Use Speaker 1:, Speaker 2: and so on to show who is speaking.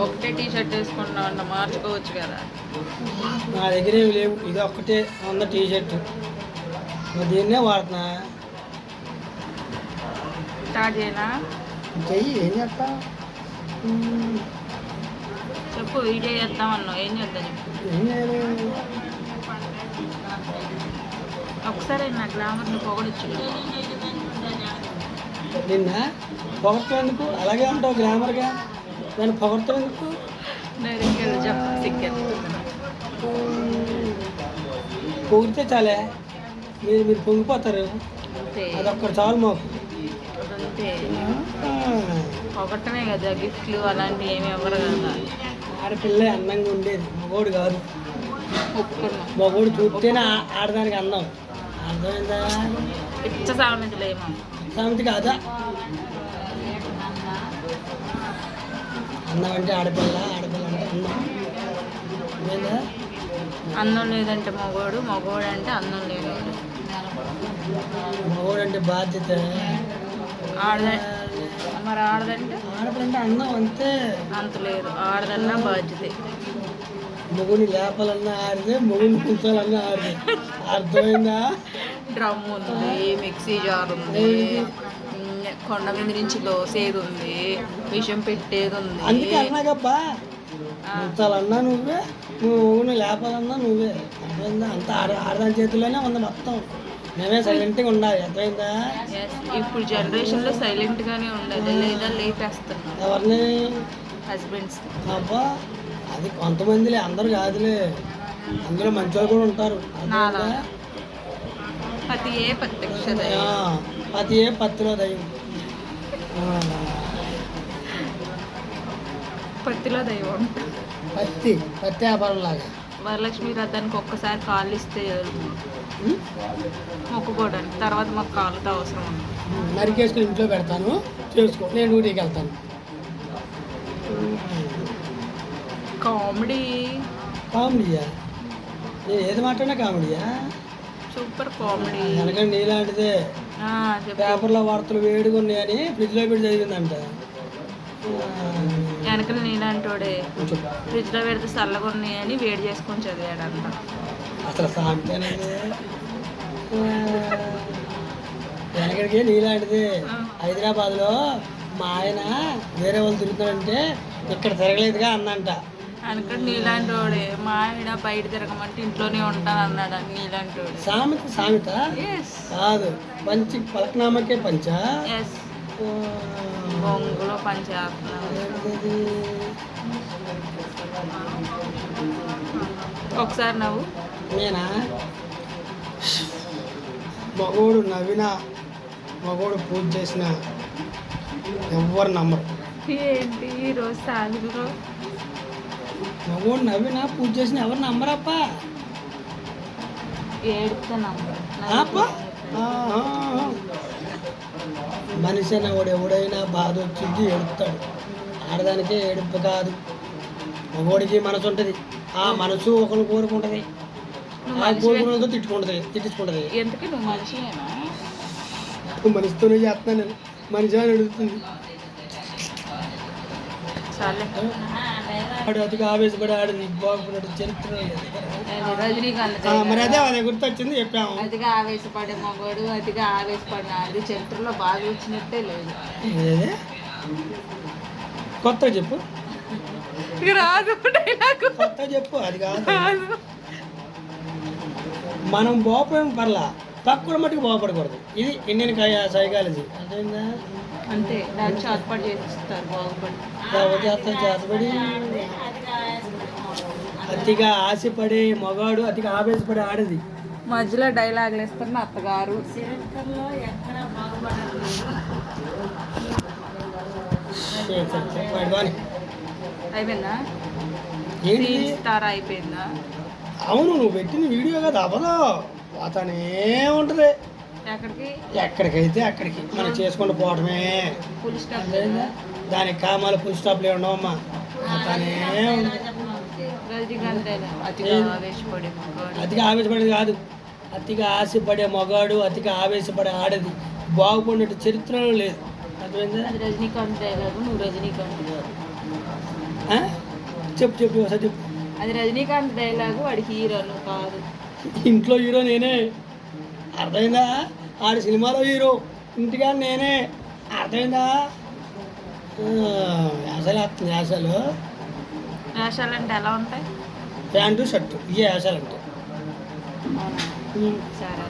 Speaker 1: ఒకటే T shirt వేసుకున్నావు అన్న మార్చుకోవచ్చు కదా.
Speaker 2: నా దగ్గర ఏమి లేవు, ఇది ఒక్కటే ఉన్న టీ షర్ట్, దీన్నే వాడుతున్నా.
Speaker 1: స్టార్ట్ చేయనా?
Speaker 2: చెయ్యి, ఏం చేస్తా
Speaker 1: చెప్పు. వీడియో చేద్దామన్నావు, ఏం చేద్దాం చెప్పు.
Speaker 2: ఏం చేయాలి?
Speaker 1: ఒకసారి నా గ్లామర్ని పొగడొచ్చు.
Speaker 2: నిన్న పొగడతాం ఎందుకు? అలాగే ఉంటావు గ్లామర్గా, దాన్ని పొగడతాం ఎందుకు?
Speaker 1: డైరెక్ట్గా చెప్ప సిగ్గెత్తుతున్నా.
Speaker 2: పొగిడితే చాలే, మీరు పొంగిపోతారు.
Speaker 1: అంతే,
Speaker 2: అదొక్కటి చాలు మాకు.
Speaker 1: అదంతే. పొగట్టమే కదా, గిఫ్ట్లు అలాంటివి ఏమి ఇవ్వరు కదా.
Speaker 2: ఆడపిల్లే అందంగా ఉండేది, మగోడు కాదు.
Speaker 1: ఒప్పుకున్నాం.
Speaker 2: మగోడు చూస్తేనే ఆడదానికి అందం. అర్థమైందా?
Speaker 1: పిచ్చ సామెతలేమో.
Speaker 2: సామెత కాదా? అందం అంటే ఆడపిల్ల, ఆడపిల్ల అంటే అందం. అర్థమైందా?
Speaker 1: అందం లేదంటే మగోడు, మగోడు అంటే అందం లేనోడు.
Speaker 2: మగోడు అంటే బాధ్యత.
Speaker 1: మరి ఆడదంటే?
Speaker 2: ఆడపిల్ల అంటే అందం, అంతే.
Speaker 1: అంత లేదు, ఆడదన్నా బాధ్యతే.
Speaker 2: మొగుని లేపాలన్నా ఆడితే, మొగుని కూర్చోాలన్నా ఆడితే. అర్థమైందా?
Speaker 1: డ్రమ్ ఉంది, మిక్సీ జార్ ఉంది, కొండ మీద నుంచి లోసేది ఉంది, విషం పెట్టేది ఉంది.
Speaker 2: అందుకే అన్నాగబ్బా, కూర్చోాలన్నా నువ్వే, నువ్వు మొగుని లేపాలన్నా నువ్వే. అర్థమైందా? అంత ఆడదాని చేతిలోనే ఉంది మొత్తం. మేమే సైలెంట్గా ఉండాలి. అర్థమైందా?
Speaker 1: ఇప్పుడు జనరేషన్లో సైలెంట్గానే ఉండాలి, లేదా లేపేస్తున్నాం
Speaker 2: ఎవరిని?
Speaker 1: హస్బెండ్స్.
Speaker 2: అబ్బా, అది కొంతమందిలే, అందరు కాదులే. అందులో మంచి వాళ్ళు కూడా ఉంటారు.
Speaker 1: పతియే ప్రత్యక్ష దైవం.
Speaker 2: పతియే పత్తిలో దైవం.
Speaker 1: పత్తిలో దైవం.
Speaker 2: పత్తి వ్యాపారం లాగా.
Speaker 1: వరలక్ష్మి రథానికి ఒక్కసారి కాళ్ళు ఇస్తే మొక్కుకోవడానికి, తర్వాత మాకు కాళ్ళతో అవసరం ఉంది.
Speaker 2: నరికేసుకుని ఇంట్లో పెడతాను, చేసుకో, నేను డ్యూటీకి వెళ్తాను. కామెడీయా? నేను ఏది మాట్లాడినా కామెడీయా?
Speaker 1: Super comedy.
Speaker 2: వెనకండి నీలాంటిదే. పేపర్లో వార్తలు వేడిగా ఉన్నాయని ఫ్రిడ్జ్లో పెట్టి చదివిందంట.
Speaker 1: వెనకలు నీలాంటోడే ఫ్రిడ్జ్లో పెడితే చల్లగా ఉన్నాయని వేడి చేసుకొని చదివాడంట.
Speaker 2: అసలు సాంతేనది. వెనకడికి నీలాంటిదే. హైదరాబాద్లో మా ఆయన వేరే వాళ్ళు తిరుగుతాడంటే ఇక్కడ తిరగలేదుగా అందంట.
Speaker 1: వెనకడు నీలాంటోడే. మా ఆయన బయట తిరగమంటే ఇంట్లోనే ఉంటాను అన్నాడు. నీలాంటోడే.
Speaker 2: సామెత కాదు, పంచి పలకనామకే పంచ.
Speaker 1: బొంగులో పంచేస్తున్నాను. ఒకసారి నవ్వు.
Speaker 2: నేనా? మగోడు నవ్వినా, మగోడు పూజ చేసిన ఎవ్వరు నమ్మరు.
Speaker 1: ఏంటి ఈరోజు సాగులో?
Speaker 2: మగోడు నవ్వినా, పూజ చేసిన ఎవరు నమ్మరప్పా.
Speaker 1: ఏడుతా నమ్మరు.
Speaker 2: మనిషి అనేవాడు ఎవడైనా బాధ వచ్చింది ఏడుపుతాడు. ఆడదానికే ఏడుపు కాదు, మగోడికి మనసు ఉంటుంది. ఆ మనసు ఒకరు కోరుకుంటుంది, కోరుకున్నదో తిట్టించుకుంటుంది.
Speaker 1: ఎందుకు నువ్వు మనిషినేనా?
Speaker 2: మనిషితోనే చేస్తున్నాను నేను. మనిషి అని అడుగుతుంది. అతిగా ఆవేశపడి ఆడది బాగుపడే చరిత్ర. మరి అదే గుర్తొచ్చింది, చెప్పాము.
Speaker 1: అతిగా ఆవేశపడే మగవాడు, అతిగా ఆవేశపడిన అది చరిత్రలో బాగా వచ్చినట్టే లేదు.
Speaker 2: కొత్త చెప్పు,
Speaker 1: రాదు
Speaker 2: కొత్త చెప్పు. అది కాదు, మనం బాగుపడడం పర్లా, తక్కువ మట్టుకు బాగుపడకూడదు. ఇది ఇండియన్ సైకాలజీ. అదేందా?
Speaker 1: అంతే, దాన్ని చేతపడి చేస్తారు. బాగుపడి
Speaker 2: చేతపడి అతిగా ఆశపడే మగాడు, అతిగా ఆవేశపడే ఆడది.
Speaker 1: మధ్యలో డైలాగులు వేస్తారు నా అత్తగారు. అయిపోయిందా? స్టార్ అయిపోయిందా?
Speaker 2: అవును, నువ్వు పెట్టిన వీడియో కదా అవ్వదు, పోతానే ఉంటుంది. ఎక్కడికైతే అక్కడికి మనం చేసుకుంటూ పోవటమే.
Speaker 1: Full stop.
Speaker 2: దానికి కామాలు ఫుల్ స్టాప్లు ఉండవమ్మా, పోతానే ఉంటుంది.
Speaker 1: అతిగా
Speaker 2: ఆవేశపడేది కాదు, అతిగా ఆశపడే మగాడు, అతిగా ఆవేశపడే ఆడది బాగుపడినట్టు చరిత్రలో లేదు. అర్థమైందా?
Speaker 1: రజనీకాంత్ డైలాగు, నువ్వు రజనీకాంత్ గారు.
Speaker 2: చెప్పు చెప్పు ఒకసారి చెప్పు.
Speaker 1: అది రజనీకాంత్ డైలాగు, వాడి హీరోను కాదు.
Speaker 2: ఇంట్లో హీరో నేనే, అర్థమైందా? ఆడి సినిమాలో హీరో, ఇంటికా నేనే, అర్థమైందా? యాసలు వస్తుంది, యాసలు.
Speaker 1: వేషాలు అంటే ఎలా ఉంటాయి?
Speaker 2: ప్యాంటు షర్టు ఇవే యాసలు అంటే.
Speaker 1: అవునా? సరే.